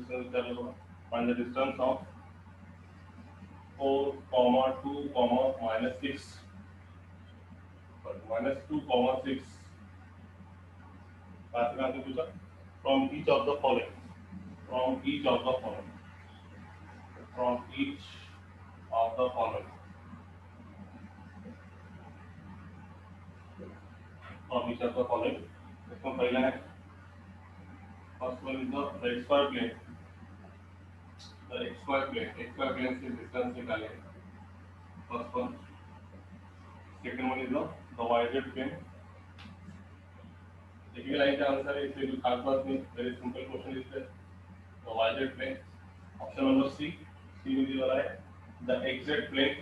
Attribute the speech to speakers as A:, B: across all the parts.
A: Distance निकालना होगा। Find the distance of 4, 2, -6 -2, 6 कहाँ से पूछा? From each of the following, from each of the following, from each of the following, from each of the following. इसमें पहला है, first one is the x y plane, the x y plane से distance निकालेंगे, first one. Second one is the y z plane. देखिए line का answer है, इसमें कोई खास बात नहीं, very simple question is the y z plane. Option number C में दिया वाला है the X Z plane,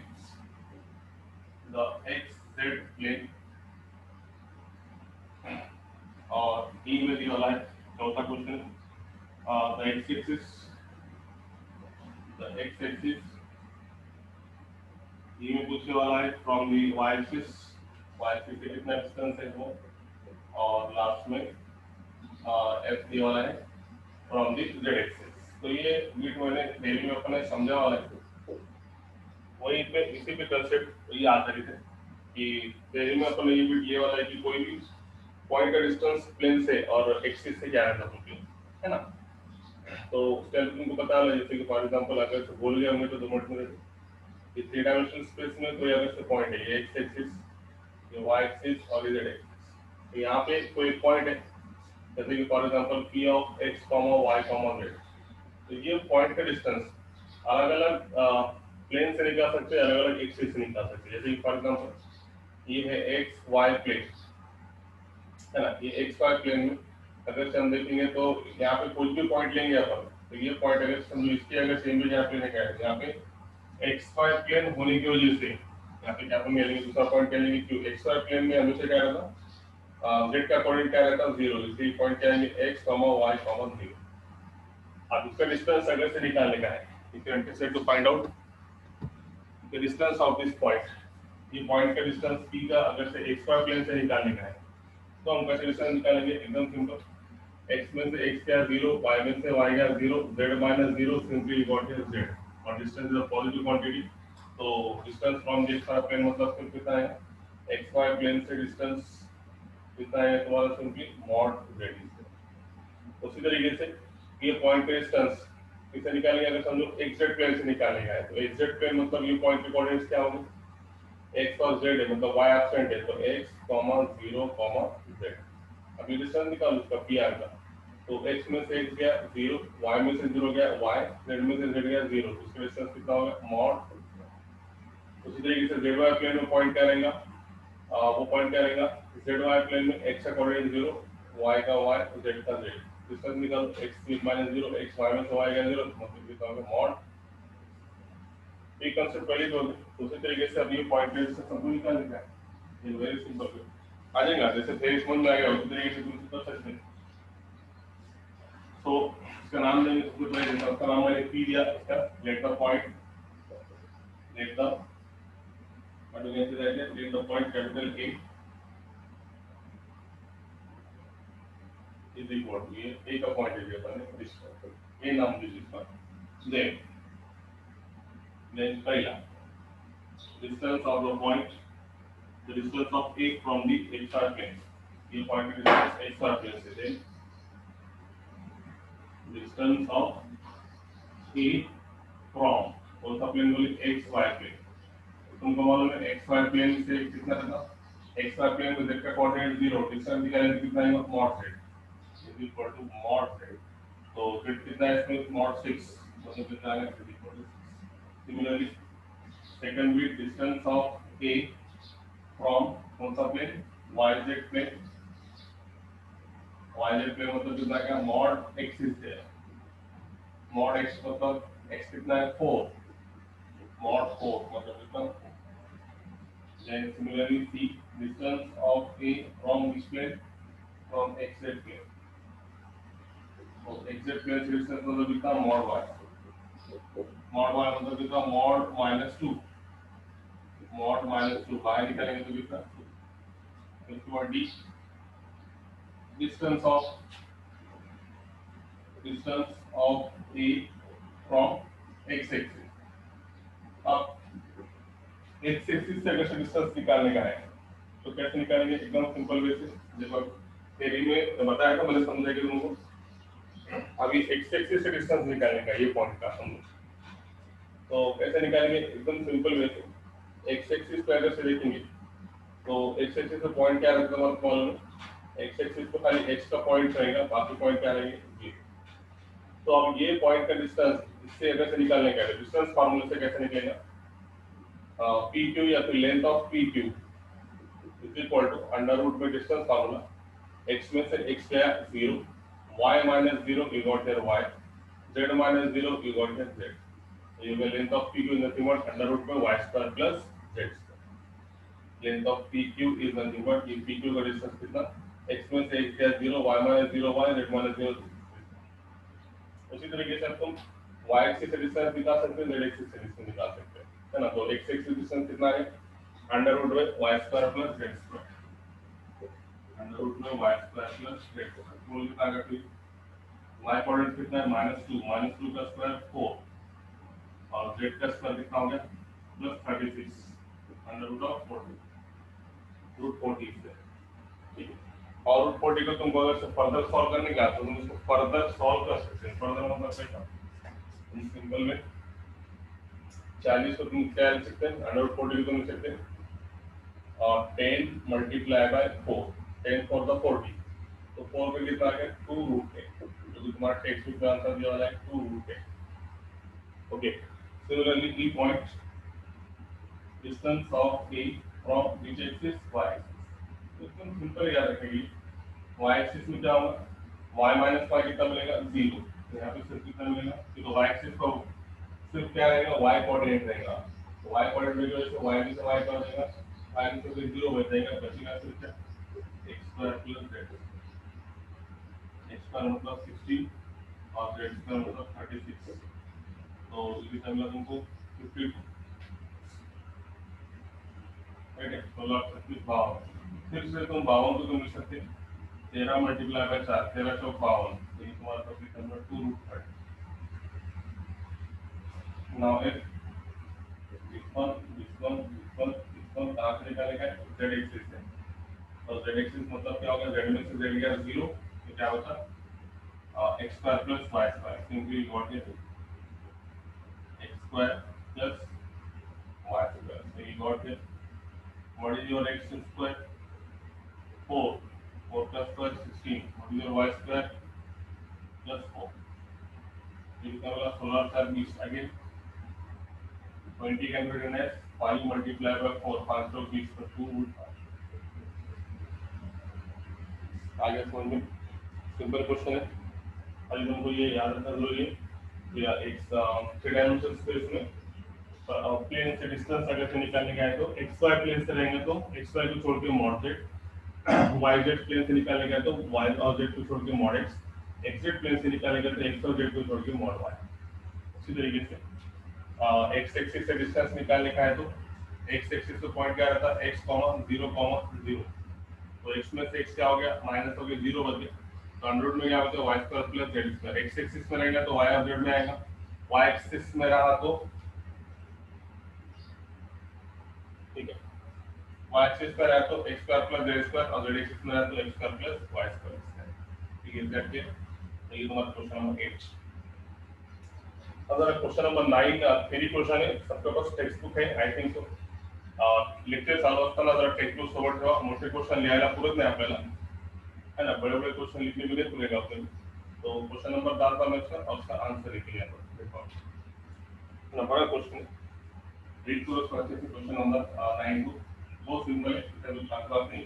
A: the X Z plane. और ई में दिया वाला है चौथा question the X axis, the X axis. E में पूछने वाला है from the Y axis, Y axis से कितना डिस्टेंस है वो। और लास्ट में एफ दिया वाला है फ्रॉम द जेड एक्सिस। तो ये वीट मैंने डेली में अपने समझा वाला है, वही पे इसी पे कंसेप्ट ये आधारित है कि डेली में अपने ये वाला है कि कोई भी पॉइंट का डिस्टेंस प्लेन से और एक्सिस से क्या रहता है ना। तो उस टाइम तुमको पता है, जैसे कि फॉर एग्जांपल अगर से बोल गया होंगे तो 2 मिनट में कि 3 डायमेंशनल स्पेस में कोई अगर से पॉइंट है, ये एक्स एक्सिस, ये वाई एक्सिस और ये जेड एक्सिस। तो यहाँ पे कोई पॉइंट है, जैसे कि for example P of x comma y comma z. तो ये पॉइंट का डिस्टेंस अलग अलग प्लेन से निकाल सकते हैं, अलग अलग एक्सिस से निकाल सकते हैं। जैसे कि फॉर एग्जांपल ये है एक्स वाई प्लेन, है ना। ये एक्स वाई प्लेन में अगर से हम देखेंगे तो यहाँ पे कोई भी पॉइंट लेंगे अपन, तो ये पॉइंट अगर समझो इसकी अगर सेम भी यहाँ पे लेंगे, यहाँ पे एक्स वाई प्लेन होने की वजह से यहाँ पे क्या अपन लेंगे, दूसरा पॉइंट क्या लेंगे, क्यों एक्स वाई प्लेन में हमेशा क्या रहता, जेड का कोऑर्डिनेट क्या रहता है 0, इसलिए पॉइंट क्या है एक्स कॉमा वाई कॉमा 0। अब इसका डिस्टेंस अगर से निकालने का है, if you interested to find out the distance of this point, ये पॉइंट का डिस्टेंस p का अगर से एक्स वाई प्लेन से निकालने का है, तो हम कैसे डिस्टेंस निकालेंगे, एकदम सिंपल। x में से x क्या 0, y में से y क्या 0, z minus 0 simply equal to z। और distance is a positive quantity, तो distance from x y plane मतलब फिर कितना है, x y प्लेन से डिस्टेंस कितना है तुम्हारा, सिंपली मॉड z। उसी तरीके से ये पॉइंट का डिस्टेंस किसे निकालेंगे, अगर समझो xz प्लेन से निकालेगा है, तो xz प्लेन मतलब ये पॉइंट के कोऑर्डिनेट्स क्या होंगे, x और z है, मतलब y एब्सेंट है, तो x, 0, z। अब ये डिस्टेंस निकालो उसका pr का, तो x में से x गया 0, y में से 0 गया y, z में से z गया 0, तो इसका डिस्टेंस कितना होगा, मॉड। उसी तरीके से z y प्लेन में पॉइंट क्या रहेगा, वो पॉइंट क्या रहेगा, z y प्लेन में x का कोऑर्डिनेट 0, y का y, z का z। डिस्टेंस निकालो x माइनस 0, x y में से y गया 0, मतलब कितना होगा, मॉड। ये कांसेप्ट पहले तो दूसरे तरीके से अभी पॉइंट पे से सब निकालने का है, ये वेरी सिंपल है, आ जाएगा। जैसे थे समझ में आएगा उसी तरीके से तुम कर सकते हैं। तो इसका नाम देंगे, सबसे पहले इसका नाम मैंने पी दिया, इसका let the point, let the what you can say that let the point capital A is equal to, ये ए का पॉइंट है, ये मैंने दिस ए नाम दीजिए इसका। देन पहला distance of the point, the distance of A from the xy plane, ये point की distance xy plane से, then distance of A from कौन सा plane बोले, xy plane। तुमको मालूम है xy plane से कितना था, xy plane में z का कोऑर्डिनेट 0, distance निकालने कितना है, mod z is equal to mod z। तो z कितना है इसमें, mod 6, मतलब कितना है z equal to 6। Similarly second bit distance of A from कौन सा plane, yz plane, yz plane मतलब कितना क्या, mod x से, mod x मतलब x कितना है 4, mod 4 मतलब कितना 4। then similarly c distance of A from which plane, from xz plane, तो xz प्लेन से डिस्टेंस मतलब कितना, mod y, mod y मतलब कितना, mod -2, mod -2 बाहर निकालेंगे तो कितना, इसके बाद d distance of distance of A from x axis. अब x axis से अगर डिस्टेंस निकालने का है तो कैसे निकालेंगे? एकदम सिंपल वे से, देखो थ्योरी में बताया था, मैंने समझाया कि तुमको अभी x एक्सिस से डिस्टेंस निकालने का, ये पॉइंट का हम तो कैसे निकालेंगे? एकदम सिंपल वे से, x एक्सिस पे अगर से देखेंगे तो x एक्सिस पे पॉइंट क्या रहता है हमारा मालूम है? x एक्सिस पे खाली x का पॉइंट रहेगा, बाकी पॉइंट क्या रहेंगे? ये। तो अब ये पॉइंट का डिस्टेंस इससे अगर से निकालने का है, डिस्टेंस फार्मूले से कैसे निकलेगा? पी क्यू या फिर length of P Q is equal to under root में डिस्टेंस फार्मूला, x में से x गया 0, y minus 0 you got here y, z minus 0 you got here z. So you get length of PQ is nothing but under root by y square plus z square. Length of PQ is nothing but ये PQ का distance कितना? x में से x गया 0, y minus 0 y, z minus 0 z. उसी तरीके से तुम y एक्सिस से डिस्टेंस निकाल सकते हो, z एक्सिस से डिस्टेंस निकाल सकते हो, है ना? तो x एक्सिस डिस्टेंस कितना है? Under root by y square plus z square, under root में y square plus z square, बोल कितना आ गया? फिर y कोऑर्डिनेट कितना है? -2 का स्क्वायर 4 और z का स्क्वायर कितना हो गया? +36 अंडर रूट ऑफ 40 रूट 40 से, ठीक है। और रूट 40 को तुमको अगर फर्दर सॉल्व करने का तो तुम इसको फर्दर सॉल्व कर सकते हैं। फर्दर मतलब कैसा? तुम सिंपल में 40 को तुम क्या लिख सकते हैं? अंडर रूट 40 को तुम लिख सकते हैं और 10 मल्टीप्लाई बाय 4, 10 फॉर द 40, तो 4 पे कितना आ गया? 2 रूट है, जो कि तुम्हारा टेक्स्ट बुक में आंसर दिया वाला है 2 रूट है। ओके, सिमिलरली की point distance of A from which axis? y axis. एकदम सिंपल याद रखेंगे, y एक्सिस में क्या होगा? y माइनस y कितना मिलेगा? 0। तो यहाँ पे सिर्फ कितना मिलेगा? तो y एक्सिस को सिर्फ क्या रहेगा? y कोऑर्डिनेट रहेगा, तो y कोऑर्डिनेट की वजह से y में से y क्या हो जाएगा? y में से 0 बच जाएगा, बचेगा सिर्फ क्या? x square plus z, x square मतलब 16 और z स्क्वायर मतलब 36, तो ये मिला तुमको 52, ठीक है। 16 36 52, फिर से तुम 52 को तुम लिख सकते हैं 13 मल्टीप्लाई बाय 4, 13 चौक 52, तो ये तुम्हारा तो फिर number 2 root 30। Now if this one कहाँ से निकालेगा? z एक्सिस से, तो z एक्सिस मतलब क्या होगा? z में से z गया 0, तो क्या होता? x square plus y square, simply got it, x square plus y square, so you got it. What is your x square? 4, 4 plus square 16, what is your y square? Plus 4, ये कितना होगा? 16 4 20, again 20 can be written as 5 multiplied by 4, 5 तो 20 पर 2 root 5। आगे समझ में simple question है, अभी तुमको ये याद रखना जरूरी है। या एक 3 डायमेंशनल स्पेस में प्लेन से डिस्टेंस अगर से निकालने का है तो एक्स वाई प्लेन से रहेंगे तो एक्स वाई को छोड़ के mod z, y z plane से निकालने का है तो वाई और जेड को छोड़ के mod x, x Z plane से निकालने का तो एक्स और जेड को छोड़ के मॉड वाई। इसी तरीके से एक्स एक्सिस से डिस्टेंस निकालने का है तो एक्स एक्सिस पे पॉइंट क्या रहता है? x, 0, 0, तो x में से x क्या हो गया? माइनस हो गया, 0 बच गया, तो अंडर रूट में क्या होता है? y square plus z square. X axis में रहेगा तो y और z में आएगा, y एक्सिस में रहा तो ठीक है, y एक्सिस पर है तो x square plus z square और z एक्सिस में है तो x square plus y square. ठीक है, दैट इज, तो ये तुम्हारा क्वेश्चन नंबर 8। अगर क्वेश्चन नंबर 9 थ्योरी क्वेश्चन है, सबके पास टेक्स्ट बुक है आई थिंक सो, लेक्चर चालू असताना जरा टेक्स्ट बुक सोबत ठेवा, मोठे क्वेश्चन लिहायला पुरत नाही आपल्याला, है ना? बड़े बड़े क्वेश्चन लिखने में नहीं पुरेगा आपको, तो क्वेश्चन नंबर 10 का मैं और उसका आंसर लिख लिया देखो ना, बड़ा क्वेश्चन है, रीड करो उसको अच्छे से। क्वेश्चन नंबर 9 को बहुत सिंपल है, इसका कुछ खास बात नहीं।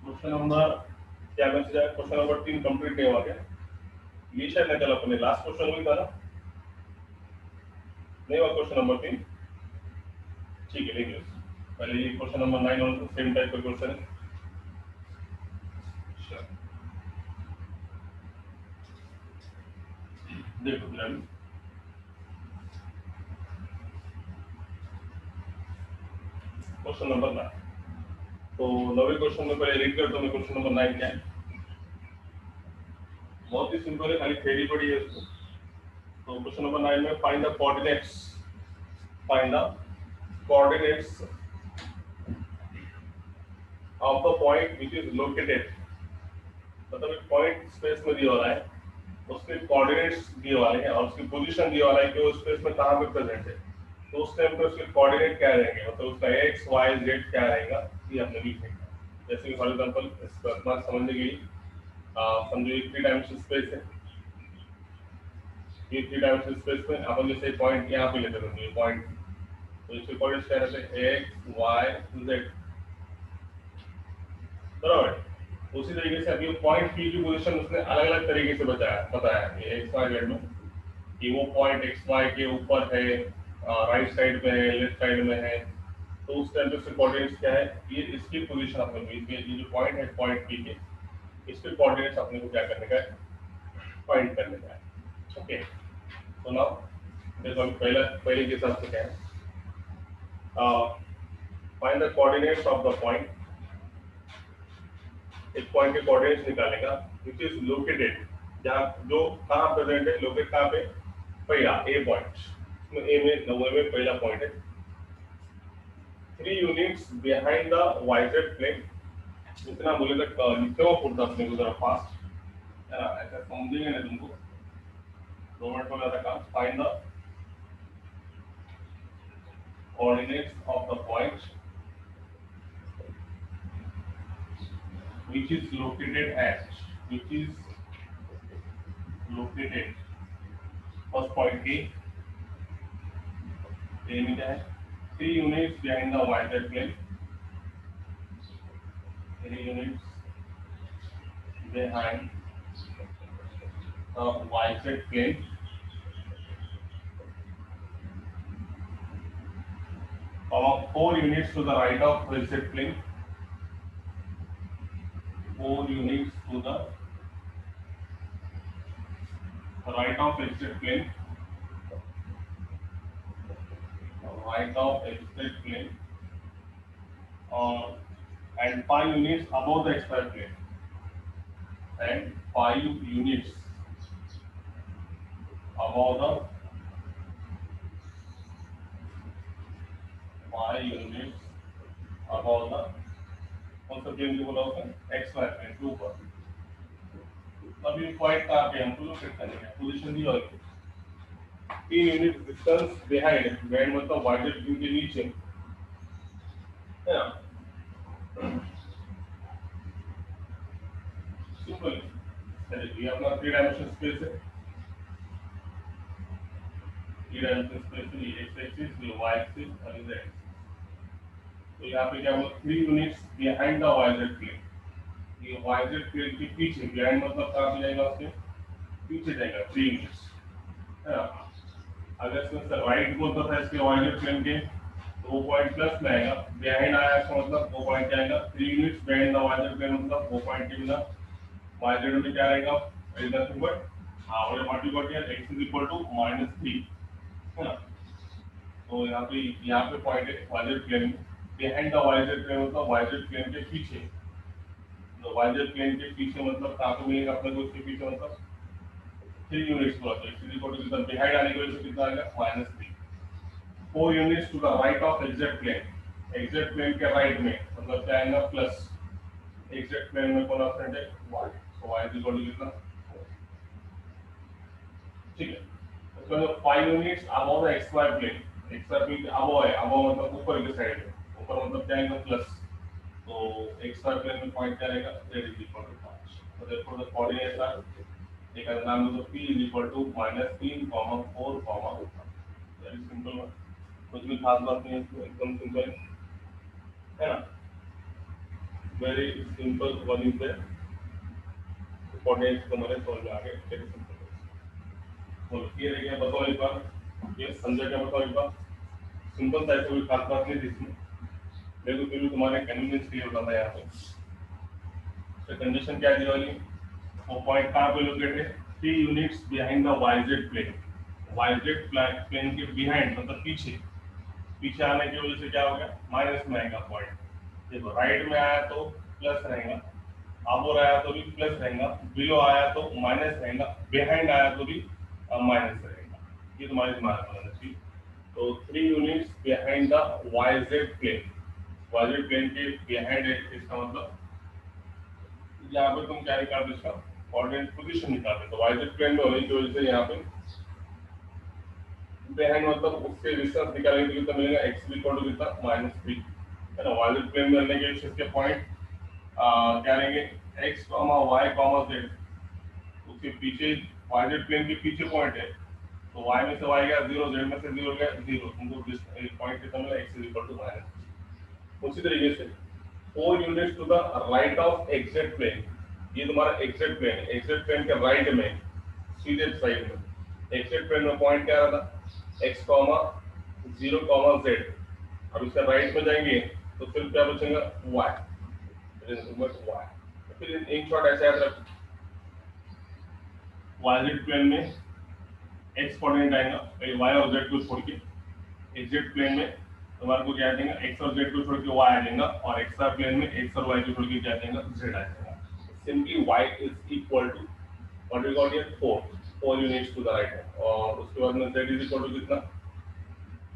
A: क्वेश्चन नंबर क्या मैसेज है? क्वेश्चन नंबर 3 कंप्लीट नहीं हुआ क्या? ये शायद नहीं चला, अपने लास्ट क्वेश्चन वही था ना, नहीं हुआ क्वेश्चन नंबर 3? ठीक है, देखिए पहले ये क्वेश्चन नंबर 9 और सेम टाइप का क्वेश्चन है। देखो क्वेश्चन नंबर 9, तो 9वें क्वेश्चन में पहले रीड करता हूँ क्वेश्चन नंबर 9 क्या है। बहुत ही सिंपल है, खाली थ्योरी पढ़ी है इसको। तो क्वेश्चन नंबर 9 में find the coordinates, find the coordinates of the point which is located, मतलब एक पॉइंट स्पेस में दिया हुआ है, उसके कोऑर्डिनेट्स दिए वाले हैं और उसकी पोजीशन दिया वाला है कि वो स्पेस में कहाँ पे प्रेजेंट है। तो उस टाइम पे उसके कोऑर्डिनेट क्या रहेंगे, मतलब उसका एक्स वाई जेड क्या रहेगा, ये हमने लिखेंगे। जैसे कि फॉर एग्जांपल इसका बात समझने के लिए समझो ये 3 डायमेंशनल स्पेस है, ये 3 डायमेंशनल स्पेस में अपन जैसे पॉइंट यहाँ पे लेते हैं, ये पॉइंट, तो इसके कोऑर्डिनेट्स क्या रहते हैं, एक्स वाई जेड, बराबर। उसी तरीके से अभी पॉइंट पी की पोजीशन उसने अलग अलग तरीके से बताया है एक्स वाई जेड में, कि वो पॉइंट एक्स वाई के ऊपर है, राइट साइड में है, लेफ्ट साइड में है। तो उस टाइम पे इसके कोऑर्डिनेट्स क्या है, ये इसकी पोजीशन अपने को, ये जो पॉइंट है पॉइंट पी के, इसके कोऑर्डिनेट्स अपने को क्या करने का है, फाइंड करने का है। ओके, तो नाउ देखो अभी पहले के हिसाब से क्या है, find the coordinates of the point, एक पॉइंट के कोऑर्डिनेट्स निकालेगा व्हिच इज लोकेटेड, जहाँ जो कहाँ प्रेजेंट है, लोकेट कहाँ पे, पहला ए पॉइंट, इसमें ए में 90 में पहला पॉइंट है, 3 units behind the y z plane. इतना बोले तक लिखे हुआ पड़ता अपने को जरा फास्ट, ऐसा समझेंगे ना तुमको, 2 मिनट हो जाता काम। Find the coordinates of the point which is located at, which is located, first point A, A में क्या है, 3 units behind the yz plane, 3 units behind the yz plane, और 4 units to the right of yz plane, 4 units to the right of yz plane, right of xz plane, and 5 units above the xy plane, and 5 units above the 5 units above the, कौन सा plane जो बोला उसने, x y plane के ऊपर। अभी point कहाँ पे हमको लोकेट करने का, पोजीशन दी हुई है 3 यूनिट डिस्टेंस बिहाइंड, बिहाइंड मतलब वाइडेड व्यू के नीचे है ना, सिंपल। ये अपना 3 डायमेंशनल स्पेस है, 3 डायमेंशनल स्पेस है, ये एक्स एक्सिस, ये वाई एक्सिस और ये जेड। तो यहाँ पे क्या बोला, 3 units behind the y z plane, ये वाइजेड प्लेन के पीछे, बिहाइंड मतलब कहाँ पे जाएगा, उसके पीछे जाएगा 3 यूनिट्स, है ना। अगर इसमें राइट बोलता था इसके वाइजेड प्लेन के, तो वो पॉइंट प्लस में आएगा, बिहाइंड आया इसका मतलब वो पॉइंट क्या आएगा, 3 units behind the y z plane, मतलब वो पॉइंट के बिना वाइजेड में क्या आएगा, इधर ऊपर, हाँ और what you got here, x is equal to -3, है ना। तो यहाँ पे पॉइंट है वाइजेड प्लेन में, बिहाइंड द वाइजेड प्लेन मतलब वाइजेड प्लेन के पीछे, तो वाइजेड प्लेन के पीछे मतलब कहाँ पे मिलेगा अपने को, इसके पीछे मतलब 3 यूनिट्स पर, तो x इज इक्वल टू कितना, बिहाइंड आने की वजह से कितना आएगा, -3। 4 units to the right of x z plane, x z plane के राइट में मतलब क्या आएगा, प्लस, एग्जैक्ट प्लेन में कौन ऑप्शन है, y, तो y इज इक्वल टू कितना, ठीक है। उसका 5 units above the xy plane, xy plane के अबव है, अबव मतलब ऊपर की साइड है, ऊपर मतलब क्या आएगा, प्लस, तो xy प्लेन में पॉइंट क्या रहेगा, z इज इक्वल टू 5। तो देयरफॉर द कोऑर्डिनेट्स आर, एक का नाम है तो p is equal to -3, 4, very simple one, कुछ भी खास बात नहीं है इसमें, एकदम सिंपल है ना, very simple one is there, coordinates को मैंने समझ में आ गए, वेरी सिंपल। बोलो क्लियर है क्या, बताओ एक बार, ये समझा क्या, बताओ एक बार, सिंपल था, कोई खास बात नहीं थी इसमें, मेरे को फिर भी तुम्हारे कन्वीनियंस के लिए बताना है यहाँ पे। तो कंडीशन क्या दी वाली, वो पॉइंट कहाँ पे लोकेट है, 3 units behind the y z plane, y z plane के बिहाइंड मतलब पीछे, पीछे आने की वजह से क्या हो गया, माइनस में आएगा पॉइंट, देखो राइट में आया तो प्लस रहेगा, अबोर आया तो भी प्लस रहेगा, बिलो आया तो माइनस रहेगा, बिहाइंड आया तो भी माइनस रहेगा। ये तुम्हारे दिमाग में होना चाहिए। तो 3 units behind the y z plane, y z plane के बिहाइंड है, इसका मतलब यहाँ पे तुम क्या निकालते हो, इसका कोऑर्डिनेट पोजीशन निकालते हो। तो वाई जेड प्लेन में होने की वजह से यहाँ पे बिहाइंड मतलब उससे डिस्टेंस निकालेंगे तो कितना मिलेगा, x इक्वल टू कितना -3 है ना। वाई जेड प्लेन में रहने के इसके पॉइंट क्या रहेंगे, x y z, उसके पीछे वाई जेड प्लेन के पीछे पॉइंट है, तो y में से y गया 0, z में से 0 गया 0, तुमको पॉइंट कितना मिला, x इक्वल टू -3। उसी तरीके से 4 units to the right of x z plane, ये तुम्हारा एक्जेक्ट प्लेन है, एक्जेक्ट प्लेन के राइट में सीधे साइड में एक्जेक्ट प्लेन में पॉइंट क्या रहा था, x 0, z। अब इसका राइट में जाएंगे तो फिर क्या बचेगा, y, फिर इन शॉर्ट ऐसे याद रख, वाई प्लेन में x कोऑर्डिनेट आएगा y और z को छोड़ के, एक्जेक्ट प्लेन में तुम्हारे को क्या आ जाएगा, x और z को छोड़ के y आ जाएगा, और एक्स्ट्रा प्लेन में x और y को छोड़ के क्या आ जाएगा, z आ जाएगा। Simply y is equal to what we got here 4 units to the right hand, और उसके बाद में z इज इक्वल टू कितना,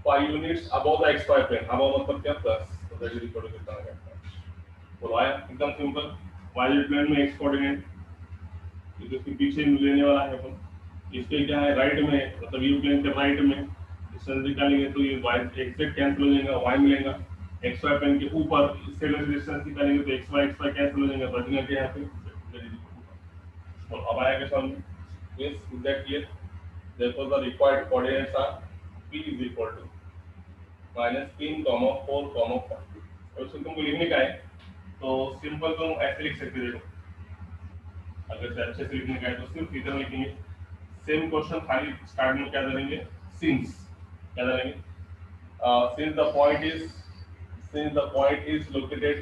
A: 5 units above the xy plane, above मतलब क्या, प्लस, तो z इज इक्वल टू कितना आ गया, तो आया एकदम सिंपल। y प्लेन में x कोऑर्डिनेट तो इसके पीछे लेने वाला है अपन, इसके क्या है, राइट में, मतलब यू प्लेन के राइट में डिस्टेंस निकालेंगे तो ये y एक्जेक्ट कैंसिल हो जाएगा, y मिलेगा, xy प्लेन के ऊपर इससे डिस्टेंस निकालेंगे तो xy कैंसिल हो जाएगा, बचेगा क्या यहाँ पे, तो अब आएगा समझ में, yes is that clear, therefore the required coordinates are p is equal to -3, 4, 5। और इसको तुमको लिखने का है तो सिंपल तुम ऐसे लिख सकते हो, अगर से अच्छे से लिखने का है तो सिर्फ इधर लिखेंगे, सेम क्वेश्चन खाली स्टार्ट में क्या करेंगे, सिंस क्या करेंगे, since the point is located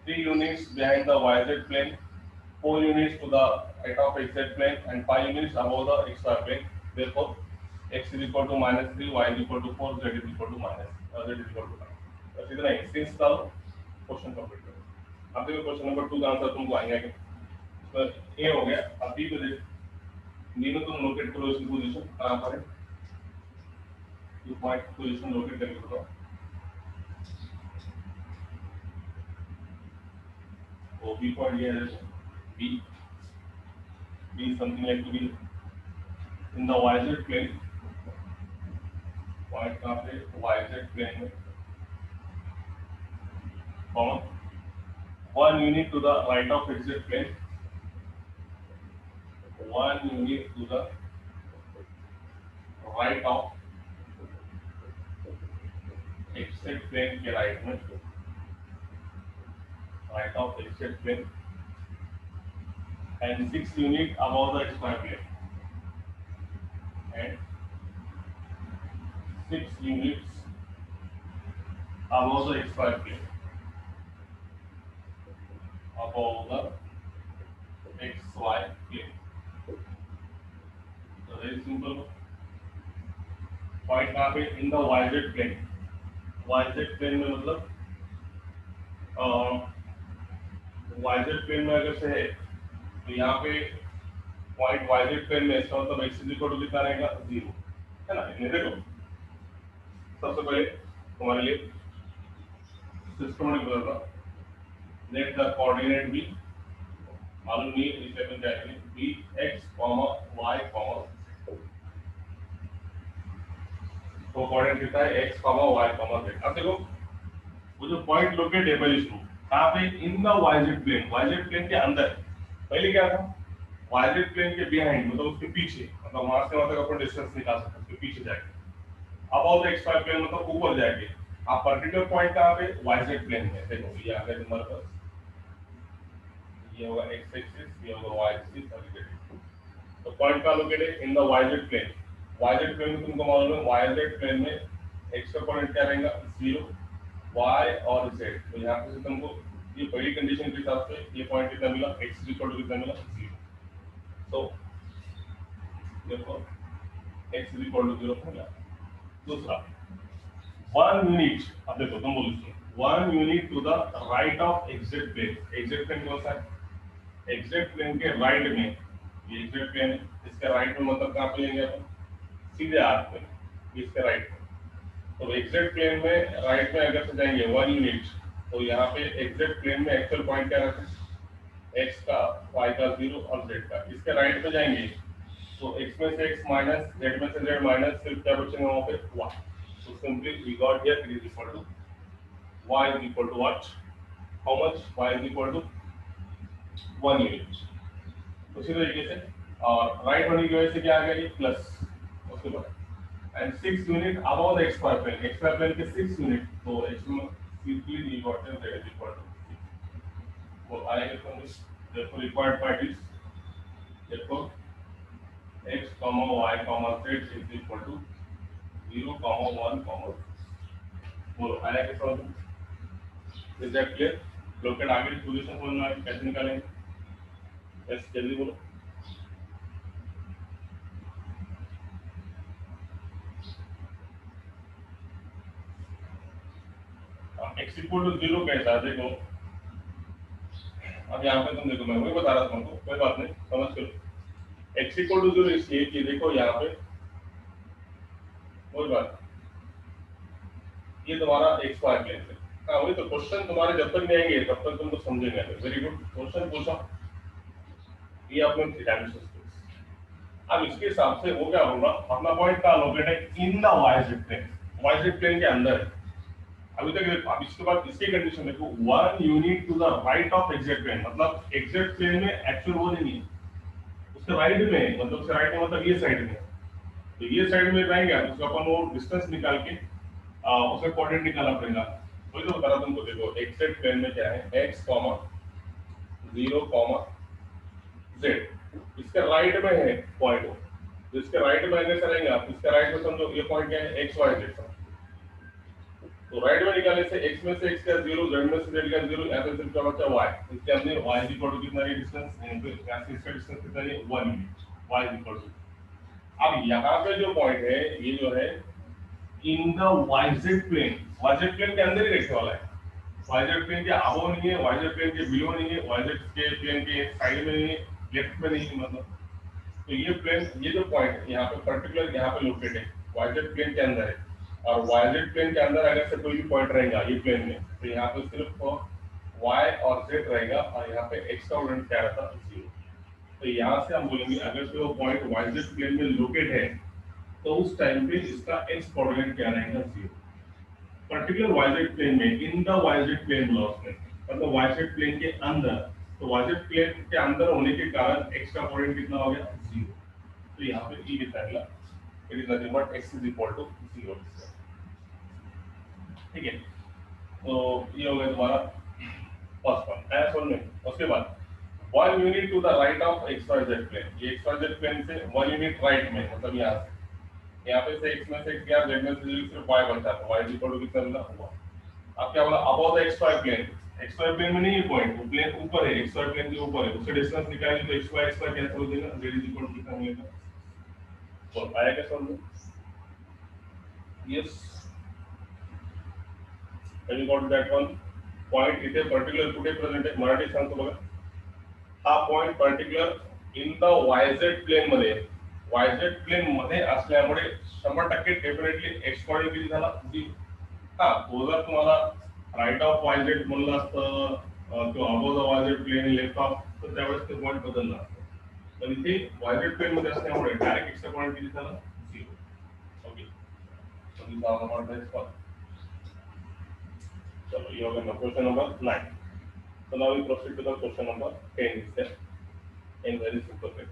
A: 3 units behind the yz plane, 4 units to the right of xz plane and 5 units above the xy plane, therefore x is equal to -3, y is equal to 4, z is equal to z is equal to 9। बस इतना ही, since का question complete करो। अब देखो question number 2 का answer तुमको आएगा कि ए हो गया। अब बी को देखो, बी में तुम लोकेट करो इसकी पोजीशन कहां पर है, ये पॉइंट पोजीशन लोकेट करके बताओ। वो बी पॉइंट ये है, B B something like to be in the yz plane, point कहां पे, yz प्लेन में, common 1 unit to the right of xz plane, 1 unit to the right of xz plane के right में, right of xz plane and 6 unit above the xy plane and 6 units above the xy plane, above the xy plane। So very simple, point कहाँ पे, in the yz plane, yz plane में मतलब yz plane में अगर से है तो यहाँ पे पॉइंट yz प्लेन में, इसका मतलब x इज इक्वल टू कितना रहेगा, 0 है ना। इन्हें देखो, सबसे पहले तुम्हारे लिए सिस्टमेटिक बताता, लेट द कोऑर्डिनेट बी, मालूम नहीं इसे अपन क्या करेंगे, बी x, y, तो कोऑर्डिनेट कितना है, x, y, z। अब देखो वो जो पॉइंट लोकेट है पहले शुरू कहाँ पे, इन द yz प्लेन के अंदर, पहले क्या था, yz प्लेन के बिहाइंड मतलब उसके पीछे, मतलब वहां से वहां तक अपन डिस्टेंस निकाल सकते हैं, उसके पीछे जाके अबाउट xy प्लेन मतलब ऊपर जाके। आप पर्टिकुलर पॉइंट कहाँ पे, yz प्लेन में, देखो ये आ गया तुम्हारे पास, ये होगा x एक्सिस, ये होगा y एक्सिस, तो पॉइंट का लोकेट है in the yz plane. yz plane में तुमको मालूम है yz प्लेन में x का कोऑर्डिनेट क्या रहेगा, 0, y और z। तो यहाँ पे से तुमको ये पहली कंडीशन के हिसाब से ये पॉइंट कितना मिला, x इक्वल टू कितना मिला, 0। तो देखो x इक्वल टू 0 मिला। दूसरा 1 यूनिट, अब देखो तुम बोलो 1 unit to the right of x z plane, x z plane कौन सा है, एग्जैक्ट प्लेन के राइट में, ये एग्जैक्ट प्लेन है, इसके राइट में मतलब कहाँ पे लेंगे अपन, सीधे हाथ में, इसके राइट में। तो एग्जैक्ट प्लेन में राइट में अगर से जाएंगे 1 यूनिट, तो यहाँ पे एग्जैक्ट प्लेन में एक्चुअल पॉइंट क्या रहता है, एक्स का, वाई का 0 और जेड का। इसके राइट में जाएंगे तो एक्स में से एक्स माइनस, जेड में से जेड माइनस, फिर क्या बचेगा वहाँ पे वाई। तो simply we got here it is equal to y is equal to what, how much, y is equal to 1 unit. उसी तरीके से और राइट होने की वजह से क्या आ गया ये प्लस, उसके बाद and 6 unit above the xy plane. Xy plane के 6 unit, तो इसमें simply we got that is equal to 6. तो आएगा from this, therefore required part is therefore x comma y comma z is equal to 0 comma 1 comma 4. आएगा from is that clear? लोग के आगे position बोलना है कैसे निकालेंगे, यस जल्दी बोलो। x equal to 0 कैसा है देखो, अब यहाँ पे तुम देखो, मैं वही बता रहा था तुमको, कोई बात नहीं समझ करो। x equal to 0 इसलिए कि देखो यहाँ पे कोई बात, ये तुम्हारा एक्स वाई प्लेन है। हाँ वही तो क्वेश्चन तुम्हारे जब तक नहीं आएंगे तब तक तुम तो समझेंगे। वेरी गुड क्वेश्चन पूछा, ये अपने थ्री डायमेंशन स्पेस। अब इसके हिसाब से वो क्या होगा, अपना पॉइंट का लोकेट है in the y z plane, y z plane के अंदर है। अभी तक देखो, अब इसके बाद इसकी कंडीशन देखो, 1 unit to the right of x z plane, मतलब एग्जैक्ट प्लेन में एक्चुअल वो नहीं है, उसके राइट में, मतलब उसके राइट में मतलब ये साइड में। तो ये साइड में रहेंगे तो अपन वो डिस्टेंस निकाल के उसका कोऑर्डिनेट निकालना पड़ेगा। वही तो बता रहा तुमको, देखो एग्जैक्ट प्लेन में क्या है, x कॉमा 0 कॉमा जेड, इसके राइट में है पॉइंट वो, तो इसके राइट में आगे चलेंगे आप, इसके राइट में समझो ये पॉइंट क्या है, एक्स वाई जेड। तो राइट में निकालने से x में से x का 0, z में से z का 0, यहाँ पे सिर्फ क्या बचा y, इसके अंदर y इज इक्वल टू कितना है डिस्टेंस, यहाँ से इसका डिस्टेंस कितना है 1 unit, y is equal to. अब यहाँ पे जो पॉइंट है ये जो है in the y z plane, y z plane के अंदर ही रहने वाला है, वाईजेड प्लेन के अबव नहीं है, वाईजेड प्लेन के बिलो नहीं है, वाईजेड के प्लेन के साइड में नहीं है, लेफ्ट में नहीं है मतलब। तो ये प्लेन, ये जो पॉइंट है यहाँ पे पर्टिकुलर यहाँ पे लोकेट है, वाईजेड प्लेन के अंदर है। और वाईजेड प्लेन के अंदर अगर से कोई भी पॉइंट रहेगा ये प्लेन में, तो यहाँ पे सिर्फ y और z रहेगा, और यहाँ पे x का कोऑर्डिनेट क्या रहता है 0। तो यहाँ से हम बोलेंगे अगर से वो पॉइंट वाईजेड प्लेन में लोकेट है तो उस टाइम पे इसका x कोऑर्डिनेट क्या रहेगा 0। पर्टिकुलर वाईजेड प्लेन में, in the y z plane block में, मतलब वाईजेड प्लेन के अंदर, तो वाईजेड प्लेन के अंदर होने के कारण x का कोऑर्डिनेट कितना हो गया 0। तो यहाँ पे e लिखा है, it is nothing but x is equal to 0। ठीक है, तो ये हो गया तुम्हारा फर्स्ट वन, ऐसा समझ में। उसके बाद 1 unit to the right of x y z plane, ये एक्स वाई जेड प्लेन से 1 यूनिट राइट में, मतलब यहाँ से, यहाँ पे से x में से x गया, z में से सिर्फ y बचा, तो y इक्वल टू कितना मिला हुआ। अब क्या बोला, above the x y plane, x y plane में नहीं है पॉइंट, वो प्लेन ऊपर है, एक्स वाई प्लेन के ऊपर है, उससे डिस्टेंस निकालेंगे तो एक्स वाई कैंसिल हो जाएगा, z इज इक्वल टू कितना मिलेगा, तो आया क्या समझ में, yes. Have you got that one? Point इथे पर्टिक्युलर कुठे प्रेझेंट आहे, मराठी सांगतो बघा। हा point particular in the y z plane मध्ये, वायझेड प्लेन मध्ये असल्यामुळे 100% डेफिनेटली एक्स कोऑर्डिनेट किती झाला 0। हा तो जर तुम्हाला राइट ऑफ वायझेड म्हणलं असतं किंवा above the y z plane left of, तर त्यावेळेस ते पॉइंट बदलला असतं। पण इथे वायझेड प्लेन मध्ये असल्यामुळे डायरेक्ट एक्स कोऑर्डिनेट किती झाला 0। Okay, so this is our number is called. So you have a question number 9. So now we proceed to the question number 10 itself in very simple way.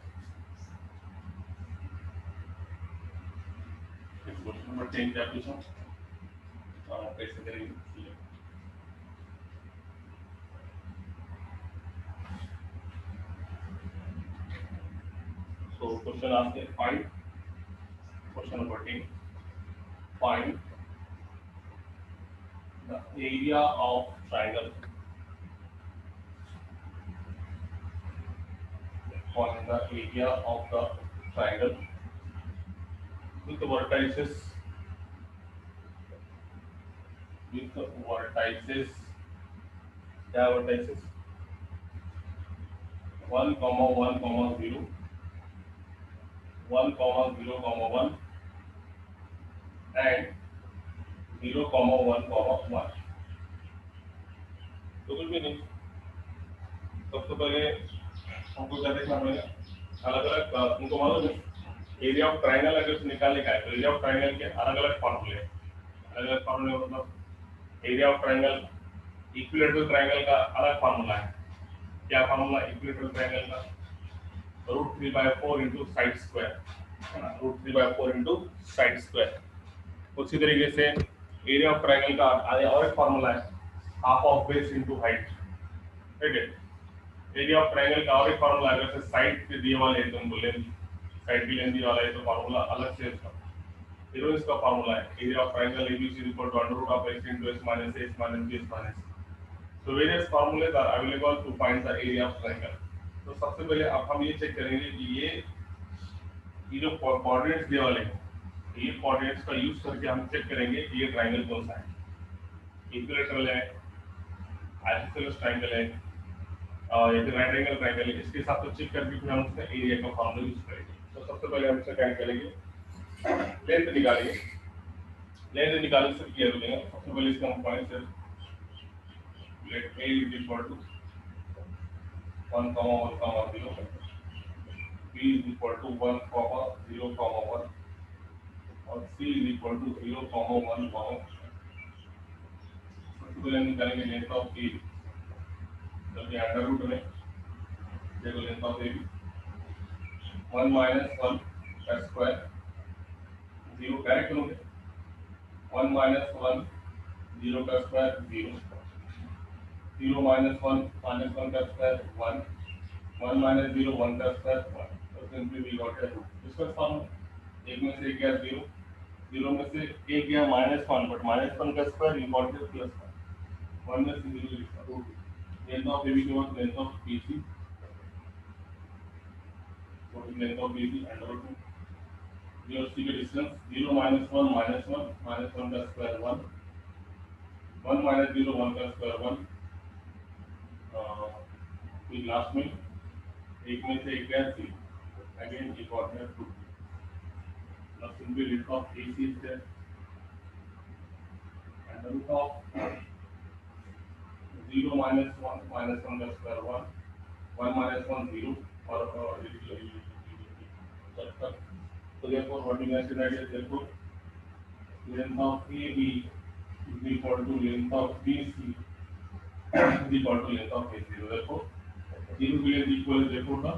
A: Question number 10 क्या पूछा? कैसे करेंगे? So question asked है find question number 10. Find the area of triangle. Find the area of the triangle with the vertices, with the vertices, क्या vertices? 1 comma 1 comma 0, 1 comma 0 comma 1 and 0 comma 1 comma 1। तो कुछ भी नहीं। सबसे पहले हमको क्या देखना पड़ेगा, अलग अलग तुमको मालूम है एरिया ऑफ ट्राइंगल अगर निकालने का है तो एरिया ऑफ ट्राइंगल के अलग अलग फॉर्मूले, अलग अलग फॉर्मूले मतलब area of triangle, equilateral triangle का अलग फार्मूला है। क्या फार्मूला इक्विलेटरल ट्राइंगल का? √3/4 इंटू साइड स्क्वायर, है ना, √3/4 इंटू साइड स्क्वायर। उसी तरीके से एरिया ऑफ ट्राइंगल का और एक फार्मूला है half of base into height, ठीक है। एरिया ऑफ ट्राइंगल का और एक फार्मूला है, अगर साइड के दिए वाले हैं तो उनको लेंथ, साइड की लेंथ दिए वाला है तो फार्मूला अलग से इसका, फिर इसका फार्मूला है area of triangle ABC equal to under root of x into s minus a minus b minus c। So various formulas are available to find the area of triangle। तो सबसे पहले अब हम ये चेक करेंगे कि ये जो कोऑर्डिनेट्स दिए वाले हैं, ये कोऑर्डिनेट्स का यूज करके हम चेक करेंगे कि ये ट्राइंगल कौन सा है, इक्विलेटरल है, आइसोसेलेस ट्राइंगल है और या फिर राइट एंगल ट्राइंगल है। इसके हिसाब से चेक करके फिर हम उसका एरिया का फार्मूला यूज करेंगे। तो सबसे पहले हम इसका क्या करेंगे, लेंथ निकालेंगे। लेंथ निकालने से क्लियर हो जाएगा। सबसे पहले इसका हम पॉइंट से late a is equal to 1 comma 1 comma 0, b is equal to 1 comma 0 comma 1 और c is equal to 0 comma 1 comma। सबसे पहले निकालेंगे लेंथ ऑफ a, जबकि अंडर रूट में देखो लेंथ ऑफ a 1 minus 1 का स्क्वायर 0 डायरेक्ट करोगे, 1 minus 1 0 का स्क्वायर 0, 0 minus 1 का स्क्वायर 1, 1 minus 0 1 का स्क्वायर 1। तो simply we got a root. इसका फॉर्म एक में से गया 0, 0 में से एक गया -1, बट -1 का स्क्वायर यू गॉट ए +1, 1 में से 0 लिखा रूट। लेंथ ऑफ AB के बाद लेंथ ऑफ BC, तो length of BC under root ये उसकी का डिस्टेंस 0 -1 -1 का स्क्वायर 1, 1 minus 0 1 का स्क्वायर 1, फिर लास्ट में एक में से एक गया 0, अगेन एक और है 2। now simply root of AC is there and the root of 0 minus 1 का स्क्वायर 1, 1 minus 1 0 और so therefore what you can say that is therefore length of AB is equal to length of BC is equal to length of AC। so therefore 0 के लिए equal is therefore the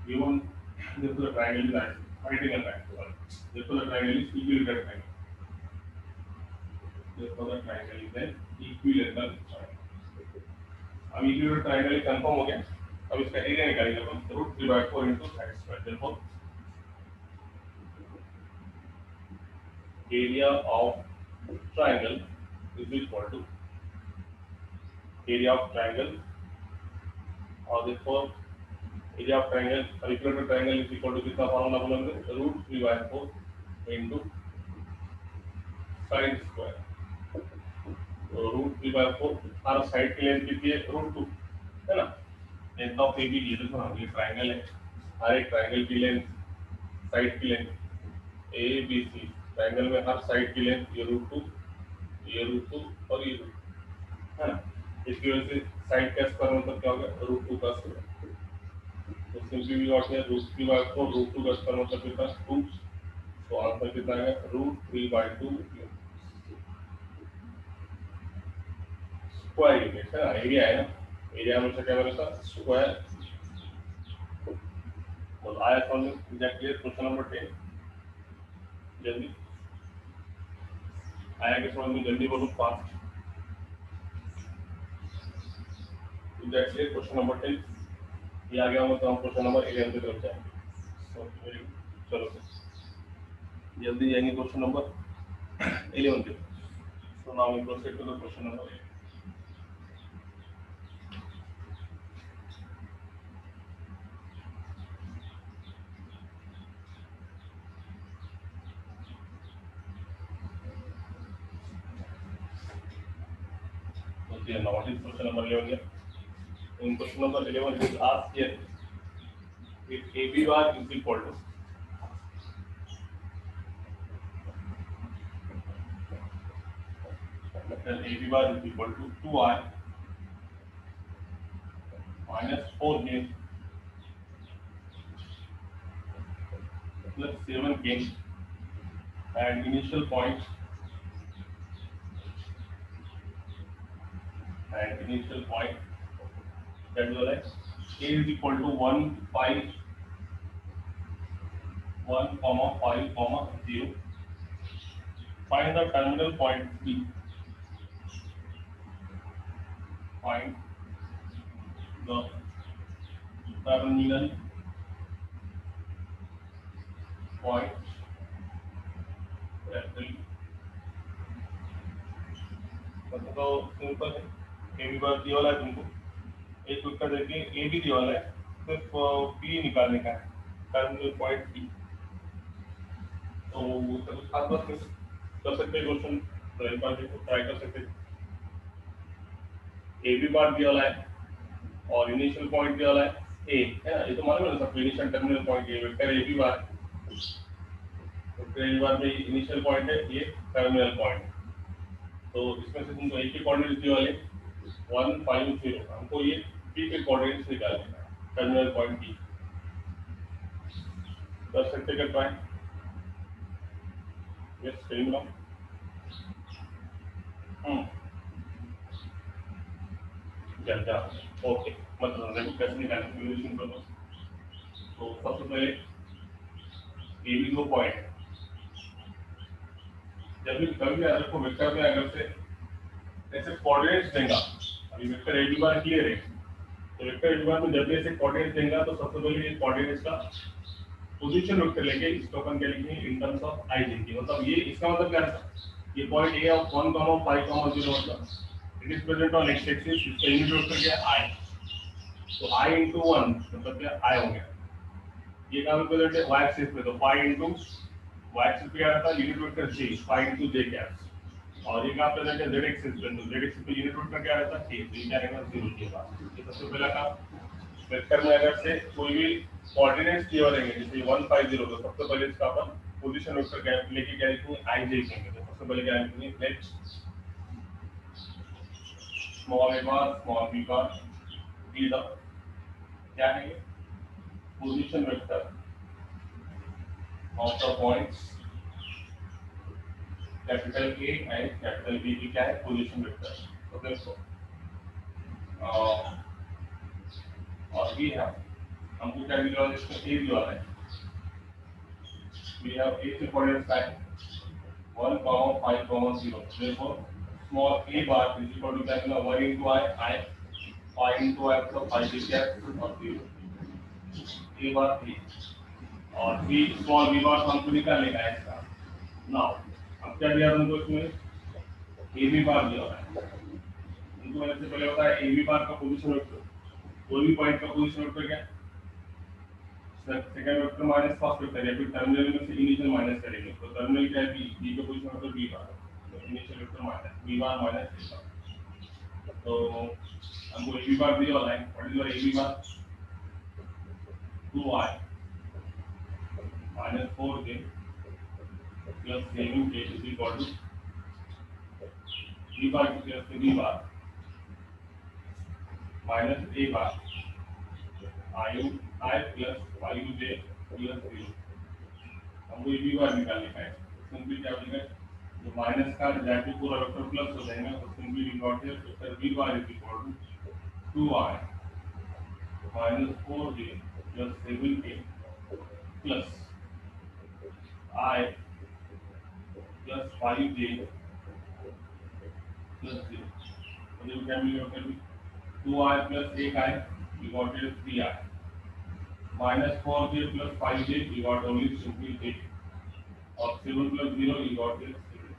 A: given therefore the triangle is right angle triangle, therefore the triangle is equilateral triangle, therefore the triangle is an equilateral triangle। अब equilateral triangle confirm हो गया। अब इसका area निकालेंगे अपन √3/4 into side square. therefore area of triangle is equal to area of triangle और therefore area of triangle और equilateral triangle is equal to कितना formula बोलेंगे, √3/4 into साइड स्क्वायर। तो √3/4 हर साइड की लेंथ कितनी है, √2 है ना। लेंथ ऑफ AB ये देखो ना, ये ट्रायंगल है, हर एक ट्रायंगल की लेंथ, साइड की लेंथ ABC, ट्रायंगल में हर साइड की लेंथ ये √2, ये √2 और ये √2 है ना। इसकी वजह से साइड का स्क्वायर मतलब क्या होगा, √2 का स्क्वायर। तो सिंपली वी गॉट हियर √3/4, √2 का स्क्वायर मतलब कितना 2। तो आंसर कितना है, √3/2 स्क्वायर यूनिट है ना। एरिया है ना, एरिया हमेशा क्या बनेगा, स्क्वायर। तो आया समझ में एग्जैक्टली। क्वेश्चन नंबर 10 जल्दी आया कि समझ में, जल्दी बोलो फास्ट। एग्जैक्टली क्वेश्चन नंबर 10 ये आ गया होगा तो हम क्वेश्चन नंबर 11 की तरफ जाएंगे। चलो जल्दी जाएंगे क्वेश्चन नंबर 11 की। So now we proceed to the question number 8। Not is question number 11 here। In question number 11, it is asked here if AB bar is equal to then AB bar is equal to 2I minus 4J plus 7K and initial point that is like A is equal to 1, 5, 1, 5, 0. Find the terminal point B. Find the terminal point capital. मतलब तो simple है ए B bar दिया वाला है तुमको एक उत्तर देके ए भी दिया वाला है सिर्फ बी निकालने का है टर्मिनल पॉइंट बी तो सब खास बात कर सकते हैं क्वेश्चन तो एक बार देखो ट्राई कर सकते हैं ए बी बार दिया वाला है और इनिशियल पॉइंट दिया वाला है ए है ना ये तो मालूम है ना सब initial terminal point A vector A B bar vector A B bar में इनिशियल पॉइंट है ये टर्मिनल पॉइंट तो इसमें से तुमको एक ही कोऑर्डिनेट दिए वाले 1, 5, 0 हमको ये बी के कोऑर्डिनेट्स निकालने हैं टर्मिनल पॉइंट बी कर सकते क्या ट्राई यस स्क्रीन लो चल जा ओके मतलब देखो कैसे निकालने सॉल्यूशन कर दो तो सबसे पहले ए बी को पॉइंट जब भी कभी अगर को वेक्टर में अगर से ऐसे कोऑर्डिनेट्स देगा अभी vector A B bar clear है तो वेक्टर ए बी बार में जब भी ऐसे कोऑर्डिनेट्स देगा तो सबसे पहले ये कोऑर्डिनेट्स का पोजीशन वेक्टर लेके इसको अपन क्या लिखेंगे इन टर्म्स ऑफ आई लिखेंगे मतलब ये इसका मतलब क्या है ये पॉइंट ए ऑफ 1, 5, 0 मतलब it is present on x axis इसका यूनिट वेक्टर क्या है आई तो i into 1 मतलब क्या i हो गया ये कहाँ पे प्रेजेंट है y एक्सिस पे तो 5 into y एक्सिस पे क्या रहता है unit vector j 5 into j caps और ये कहाँ प्रेजेंट है z एक्सिस पे तो z एक्सिस पे यूनिट वेक्टर क्या रहता है k तो ये क्या रहेगा 0 के बाद ये सबसे पहला काम वेक्टर में अगर से कोई भी कोऑर्डिनेट्स दिए हुए रहेंगे जैसे 1, 5, 0 तो सबसे पहले इसका अपन पोजीशन वेक्टर क्या लेके क्या लिखेंगे i j लिखेंगे तो सबसे पहले क्या लिखेंगे let small a bar small b bar be the क्या है position vector of the points capital A and capital B की क्या है पोजीशन वेक्टर तो देखो और भी है हमको क्या मिला है इसमें A भी वाला है we have A से कोऑर्डिनेट्स है 1, 5, 0 therefore small a bar is equal to क्या मिला 1 into I 5 into I plus 5 is क्या और 0 A bar 3 और b स्मॉल b बार हमको निकालने का है इसका नाउ अब क्या दिया तुमको इसमें ए बी बार दिया हुआ है तुमको मैंने से पहले बताया ए बी बार का पोजीशन वेक्टर कोई भी पॉइंट का पोजीशन वेक्टर क्या second vector minus first vector या फिर टर्मिनल में से इनिशियल माइनस करेंगे तो टर्मिनल क्या है बी का पोजीशन वेक्टर बी बार तो initial vector minus B bar minus तो हमको ए बी बार दिया हुआ है what is your A B bar 2i minus 4j plus 7j is equal to b bar plus b bar minus a bar I plus 5j plus 0 हमको b bar निकालने का है simply क्या होगा जो माइनस का जाके पूरा वेक्टर प्लस हो जाएगा तो simply we got here vector b bar is equal to 2i minus 4j plus 7k plus I plus 5j plus 0 तो क्या मिलेगा 2i plus 8i we got here 3i minus 4j plus 5j we got only simply 8 और 7 plus 0 we got here 7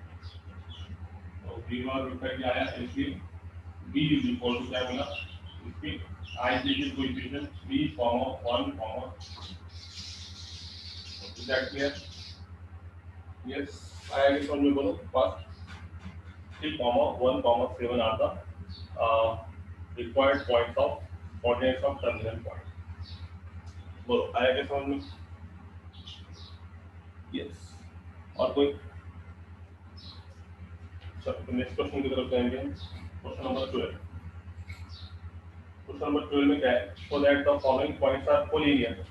A: तो b bar vector क्या आया इसकी b is equal to क्या मिला इसकी I के coefficient b, 1, is that clear? Yes, I agree on you both. First, 3, 1, 7 are the required points of coordinates of terminal point. बोलो आया क्या समझ में? यस। और कोई? चलो तो नेक्स्ट क्वेश्चन की तरफ जाएंगे। Question number 12। क्वेश्चन नंबर 12 में क्या है? So that the following points are collinear.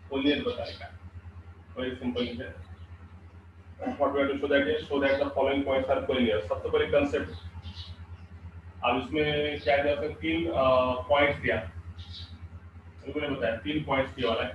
A: Collinear बताएगा। वेरी सिंपल है। What we have to show that is so that the following points are collinear. सबसे पहले कंसेप्ट। अब इसमें क्या दिया? तीन पॉइंट्स दिया। मैंने बताया 3 पॉइंट्स दिया वाला है।